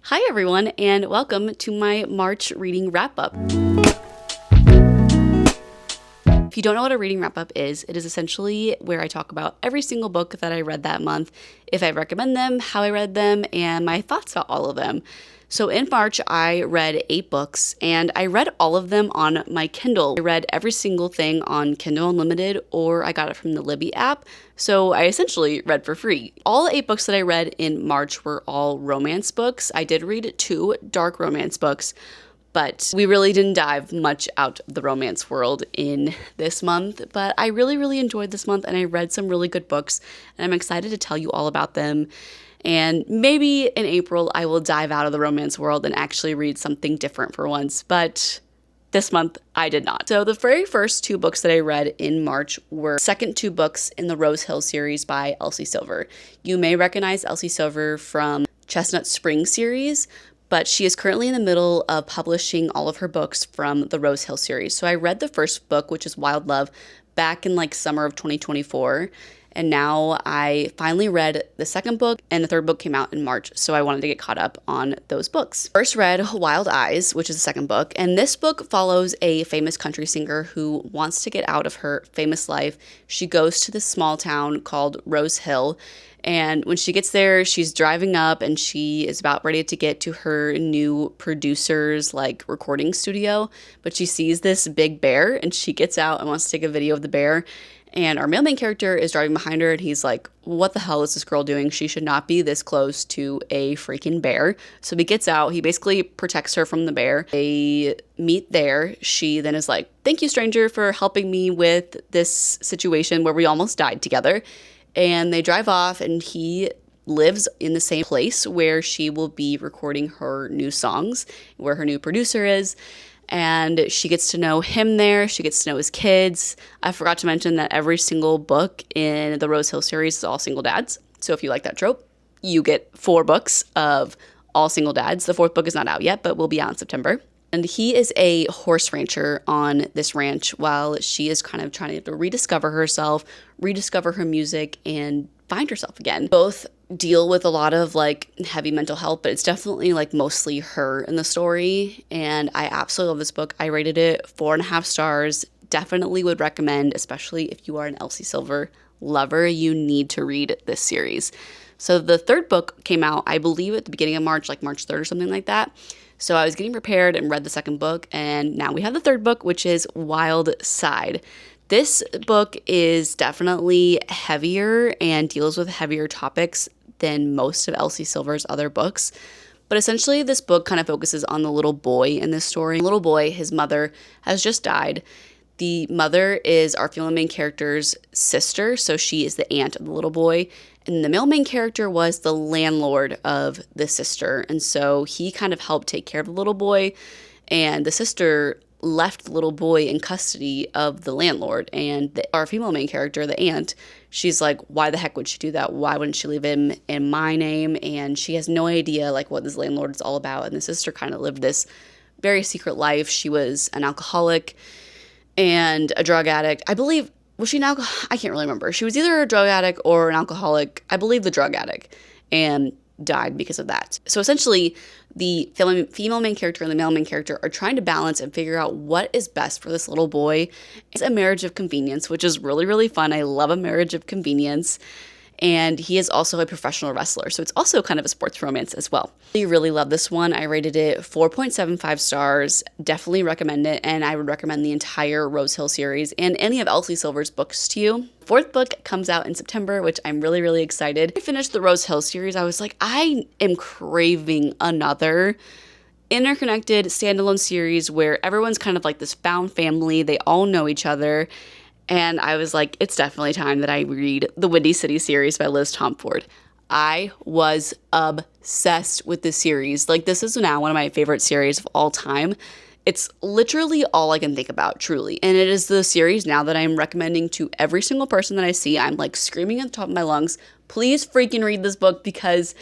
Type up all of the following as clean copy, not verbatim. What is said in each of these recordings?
Hi everyone, and welcome to my March reading wrap-up. If you don't know what a reading wrap-up is, it is essentially where I talk about every single book that I read that month, if I recommend them, how I read them, and my thoughts about all of them. So in March, I read 8 books, and I read all of them on my Kindle. I read every single thing on Kindle Unlimited, or I got it from the Libby app, so I essentially read for free. All the 8 books that I read in March were all romance books. I did read 2 dark romance books, but we really didn't dive much out of the romance world in this month. But I really enjoyed this month, and I read some really good books, and I'm excited to tell you all about them. And maybe in April, I will dive out of the romance world and actually read something different for once. But this month, I did not. So the very first 2 books that I read in March were second 2 books in the Rose Hill series by Elsie Silver. You may recognize Elsie Silver from Chestnut Spring series, but she is currently in the middle of publishing all of her books from the Rose Hill series. So I read the first book, which is Wild Love, back in summer of 2024. And now I finally read the second book, and the third book came out in March, so I wanted to get caught up on those books. First read Wild Eyes, which is the second book, and this book follows a famous country singer who wants to get out of her famous life. She goes to this small town called Rose Hill, and when she gets there, she's driving up and she is about ready to get to her new producer's recording studio, but she sees this big bear and she gets out and wants to take a video of the bear. And our main character is driving behind her, and he's like, what the hell is this girl doing? She should not be this close to a freaking bear. So he gets out. He basically protects her from the bear. They meet there. She then is like, thank you, stranger, for helping me with this situation where we almost died together. And they drive off, and he lives in the same place where she will be recording her new songs, where her new producer is. And she gets to know him there. She gets to know his kids. I forgot to mention that every single book in the Rose Hill series is all single dads. So if you like that trope, you get 4 books of all single dads. The 4th book is not out yet, but will be out in September. And he is a horse rancher on this ranch while she is kind of trying to rediscover herself, rediscover her music, and find herself again. Both deal with a lot of heavy mental health, but it's definitely mostly her in the story. And I absolutely love this book. I rated it 4.5 stars. Definitely would recommend, especially if you are an Elsie Silver lover, you need to read this series. So the 3rd book came out, I believe, at the beginning of March, March 3rd or something like that. So I was getting prepared and read the 2nd book, and now we have the 3rd book, which is Wild Side. This book is definitely heavier and deals with heavier topics than most of Elsie Silver's other books. But essentially, this book kind of focuses on the little boy in this story. The little boy, his mother, has just died. The mother is our female main character's sister, so she is the aunt of the little boy. And the male main character was the landlord of the sister. And so he kind of helped take care of the little boy. And the sister left the little boy in custody of the landlord. And our female main character, the aunt, she's like, why the heck would she do that? Why wouldn't she leave him in my name? And she has no idea what this landlord is all about. And the sister kind of lived this very secret life. She was an alcoholic and a drug addict. I believe, was she an alcoholic? I can't really remember. She was either a drug addict or an alcoholic. I believe the drug addict. And died because of that. So essentially, the female main character and the male main character are trying to balance and figure out what is best for this little boy. It's a marriage of convenience, which is really fun. I love a marriage of convenience. And he is also a professional wrestler, so it's also kind of a sports romance as well. I really love this one. I rated it 4.75 stars. Definitely recommend it, and I would recommend the entire Rose Hill series and any of Elsie Silver's books to you. 4th book comes out in September, which I'm really excited. I finished the Rose Hill series. I was like, I am craving another interconnected standalone series where everyone's kind of this found family. They all know each other. And I was like, it's definitely time that I read the Windy City series by Liz Tomford. I was obsessed with this series. This is now one of my favorite series of all time. It's literally all I can think about, truly. And it is the series now that I'm recommending to every single person that I see. I'm screaming at the top of my lungs, please freaking read this book because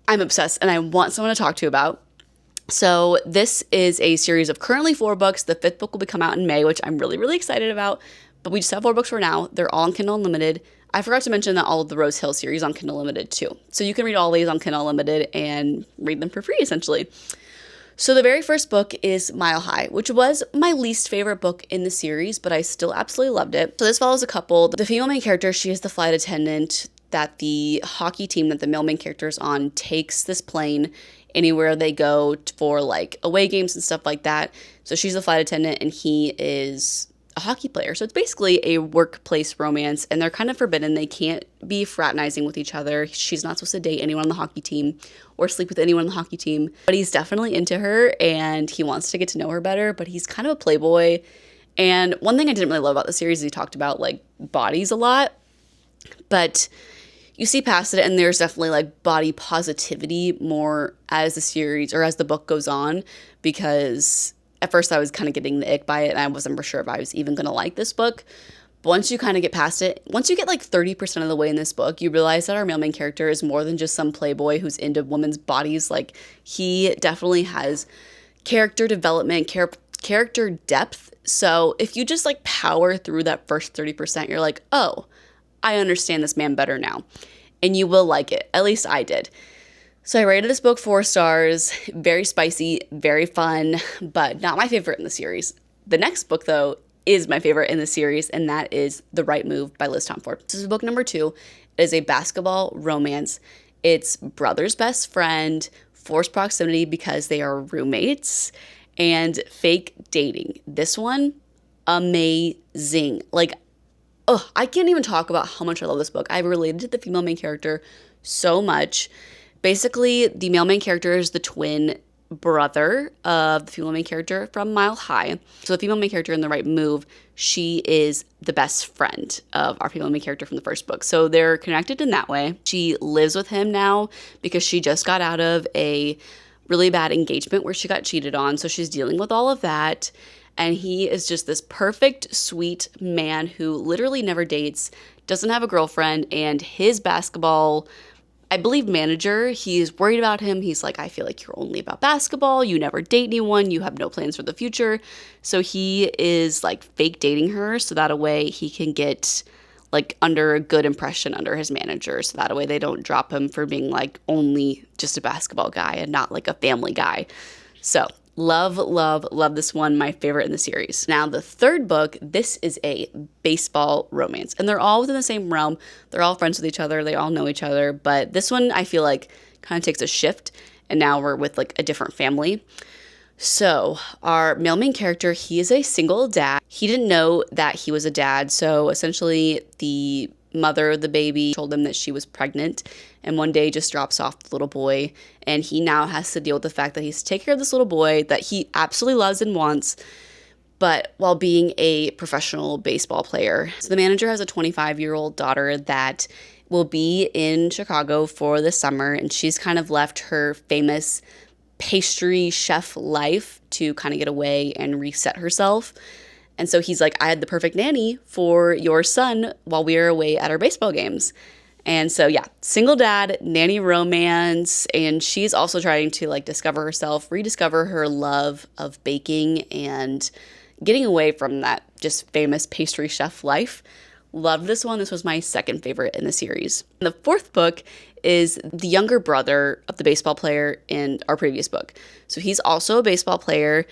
I'm obsessed and I want someone to talk to about. So this is a series of currently 4 books. The 5th book will be come out in May, which I'm really excited about. But we just have 4 books for now. They're all on Kindle Unlimited. I forgot to mention that all of the Rose Hill series on Kindle Unlimited too. So you can read all these on Kindle Unlimited and read them for free, essentially. So the very first book is Mile High, which was my least favorite book in the series, but I still absolutely loved it. So this follows a couple. The female main character, she is the flight attendant that the hockey team that the male main character is on takes this plane anywhere they go for like away games and stuff like that. So she's the flight attendant and he is a hockey player. So it's basically a workplace romance, and they're kind of forbidden. They can't be fraternizing with each other. She's not supposed to date anyone on the hockey team or sleep with anyone on the hockey team, but he's definitely into her and he wants to get to know her better, but he's kind of a playboy. And one thing I didn't really love about the series is he talked about like bodies a lot, but you see past it, and there's definitely like body positivity more as the series or as the book goes on, because at first I was kind of getting the ick by it and I wasn't for sure if I was even going to like this book. But once you kind of get past it, once you get like 30% of the way in this book, you realize that our male main character is more than just some playboy who's into women's bodies. Like, he definitely has character development, character depth. So if you just like power through that first 30%, you're like, oh, I understand this man better now. And you will like it. At least I did. So I rated this book 4 stars. Very spicy, very fun, but not my favorite in the series. The next book, though, is my favorite in the series, and that is The Right Move by Liz Tomford. This is book number 2. It is a basketball romance. It's brother's best friend, forced proximity because they are roommates, and fake dating. This one, amazing. Like, I can't even talk about how much I love this book. I've related to the female main character so much. Basically, the male main character is the twin brother of the female main character from Mile High. So the female main character in The Right Move, she is the best friend of our female main character from the first book. So they're connected in that way. She lives with him now because she just got out of a really bad engagement where she got cheated on. So she's dealing with all of that. And he is just this perfect, sweet man who literally never dates, doesn't have a girlfriend, and his basketball, I believe, manager, he's worried about him. He's like, I feel like you're only about basketball. You never date anyone. You have no plans for the future. So he is like fake dating her so that a way he can get like under a good impression under his manager. So that a way they don't drop him for being like only just a basketball guy and not like a family guy. So love, love, love this one. My favorite in the series. Now, the third book, this is a baseball romance. And they're all within the same realm. They're all friends with each other. They all know each other. But this one, I feel like, kind of takes a shift. And now we're with, like, a different family. So our male main character, he is a single dad. He didn't know that he was a dad. So essentially, the mother of the baby told him that she was pregnant, and one day just drops off the little boy, and he now has to deal with the fact that he's taking care of this little boy that he absolutely loves and wants, but while being a professional baseball player. So the manager has a 25-year-old daughter that will be in Chicago for the summer, and she's kind of left her famous pastry chef life to kind of get away and reset herself. And so he's like, I had the perfect nanny for your son while we were away at our baseball games. And so, yeah, single dad, nanny romance. And she's also trying to like discover herself, rediscover her love of baking and getting away from that just famous pastry chef life. Love this one. This was my second favorite in the series. And the fourth book is the younger brother of the baseball player in our previous book. So he's also a baseball player.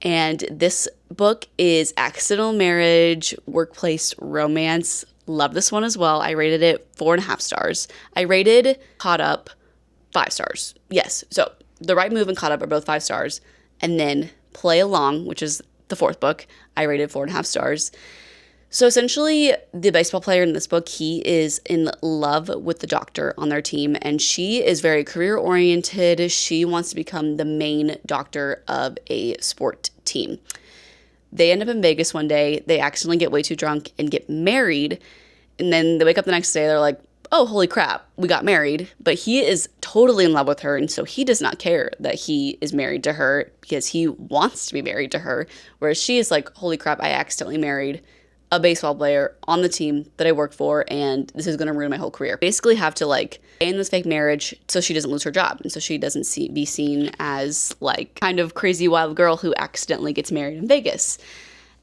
And this book is accidental marriage, workplace romance. Love this one as well. I rated it 4.5 stars. I rated Caught Up 5 stars. Yes. So The Right Move and Caught Up are both 5 stars. And then Play Along, which is the fourth book, I rated 4.5 stars. So essentially, the baseball player in this book, he is in love with the doctor on their team, and she is very career-oriented. She wants to become the main doctor of a sport team. They end up in Vegas one day. They accidentally get way too drunk and get married, and then they wake up the next day. They're like, oh, holy crap, we got married. But he is totally in love with her, and so he does not care that he is married to her because he wants to be married to her, whereas she is like, holy crap, I accidentally married a baseball player on the team that I work for, and this is going to ruin my whole career. Basically have to like stay in this fake marriage so she doesn't lose her job, and so she doesn't be seen as like kind of crazy wild girl who accidentally gets married in Vegas.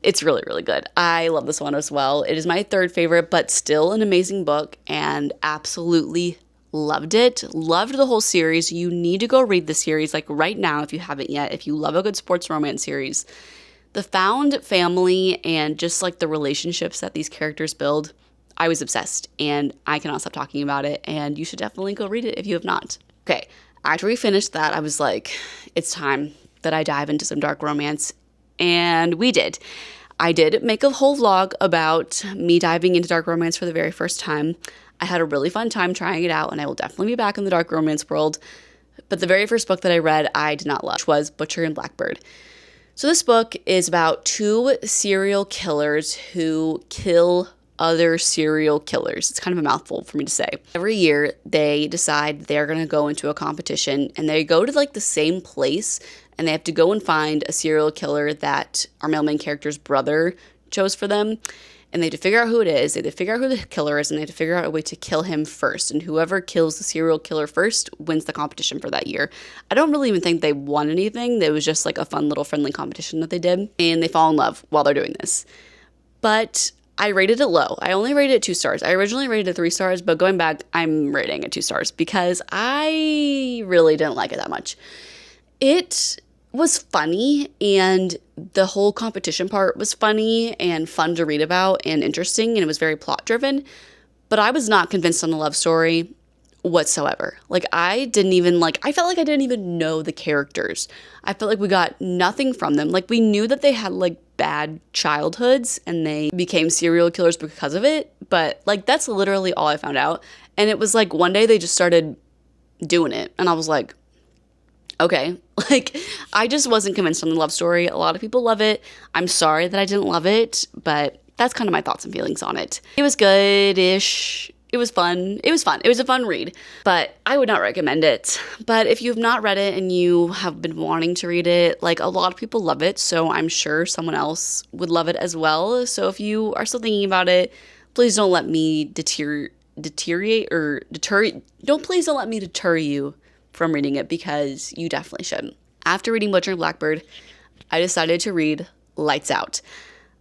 It's really, really good. I love this one as well. It is my third favorite, but still an amazing book, and absolutely loved it. Loved the whole series. You need to go read the series like right now if you haven't yet. If you love a good sports romance series, the found family and just like the relationships that these characters build, I was obsessed and I cannot stop talking about it, and you should definitely go read it if you have not. Okay, after we finished that, I was like, it's time that I dive into some dark romance, and we did. I did make a whole vlog about me diving into dark romance for the very first time. I had a really fun time trying it out, and I will definitely be back in the dark romance world. But the very first book that I read, I did not love, which was Butcher and Blackbird. So this book is about two serial killers who kill other serial killers. It's kind of a mouthful for me to say. Every year, they decide they're going to go into a competition, and they go to like the same place, and they have to go and find a serial killer that our male main character's brother chose for them. And they have to figure out who it is, they have to figure out who the killer is, and they have to figure out a way to kill him first. And whoever kills the serial killer first wins the competition for that year. I don't really even think they won anything. It was just like a fun little friendly competition that they did. And they fall in love while they're doing this. But I rated it low. I only rated it 2 stars. I originally rated it 3 stars, but going back, I'm rating it 2 stars because I really didn't like it that much. It was funny, and the whole competition part was funny and fun to read about and interesting, and it was very plot driven, but I was not convinced on the love story whatsoever. Like, I felt like I didn't even know the characters. I felt like we got nothing from them. Like, we knew that they had like bad childhoods and they became serial killers because of it, but like that's literally all I found out. And it was like one day they just started doing it, and I was like, okay. Like, I just wasn't convinced on the love story. A lot of people love it. I'm sorry that I didn't love it, but that's kind of my thoughts and feelings on it. It was good-ish. It was fun. It was fun. It was a fun read, but I would not recommend it. But if you've not read it and you have been wanting to read it, like, a lot of people love it, so I'm sure someone else would love it as well. So if you are still thinking about it, please don't let me deter you from reading it, because you definitely should. After reading Butcher and Blackbird, I decided to read Lights Out.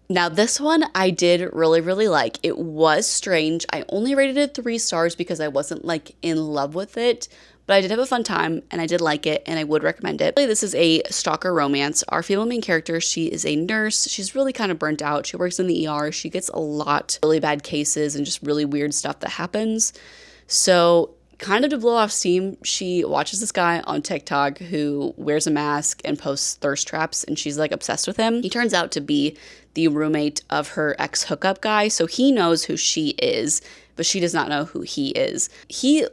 Now, this one I did really, really like. It was strange. I only rated it 3 stars because I wasn't like in love with it, but I did have a fun time and I did like it, and I would recommend it. This is a stalker romance. Our female main character, she is a nurse. She's really kind of burnt out. She works in the ER. She gets a lot of really bad cases and just really weird stuff that happens. So kind of to blow off steam, she watches this guy on TikTok who wears a mask and posts thirst traps, and she's like obsessed with him. He turns out to be the roommate of her ex hookup guy, so he knows who she is, but she does not know who he is. He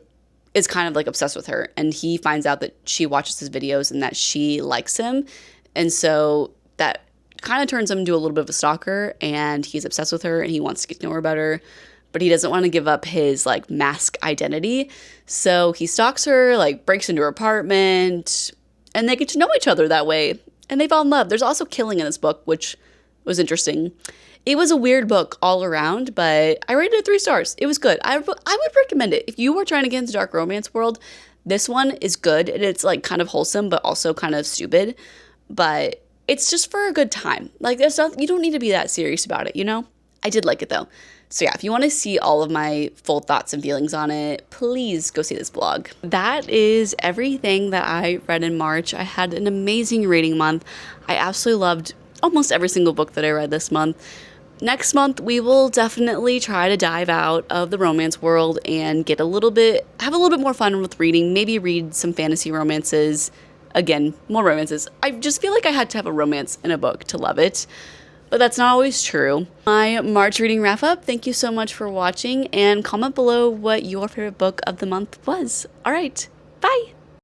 is kind of like obsessed with her, and he finds out that she watches his videos and that she likes him, and so that kind of turns him into a little bit of a stalker, and he's obsessed with her and he wants to get to know her better, but he doesn't want to give up his like mask identity. So he stalks her, like breaks into her apartment, and they get to know each other that way, and they fall in love. There's also killing in this book, which was interesting. It was a weird book all around, but I rated it 3 stars. It was good. I would recommend it. If you were trying to get into the dark romance world, this one is good, and it's like kind of wholesome, but also kind of stupid, but it's just for a good time. Like, there's not, you don't need to be that serious about it, you know? I did like it though. So yeah, if you want to see all of my full thoughts and feelings on it, please go see this vlog. That is everything that I read in March. I had an amazing reading month. I absolutely loved almost every single book that I read this month. Next month, we will definitely try to dive out of the romance world and have a little bit more fun with reading. Maybe read some fantasy romances. Again, more romances. I just feel like I had to have a romance in a book to love it, but that's not always true. My March reading wrap up. Thank you so much for watching, and comment below what your favorite book of the month was. All right, bye.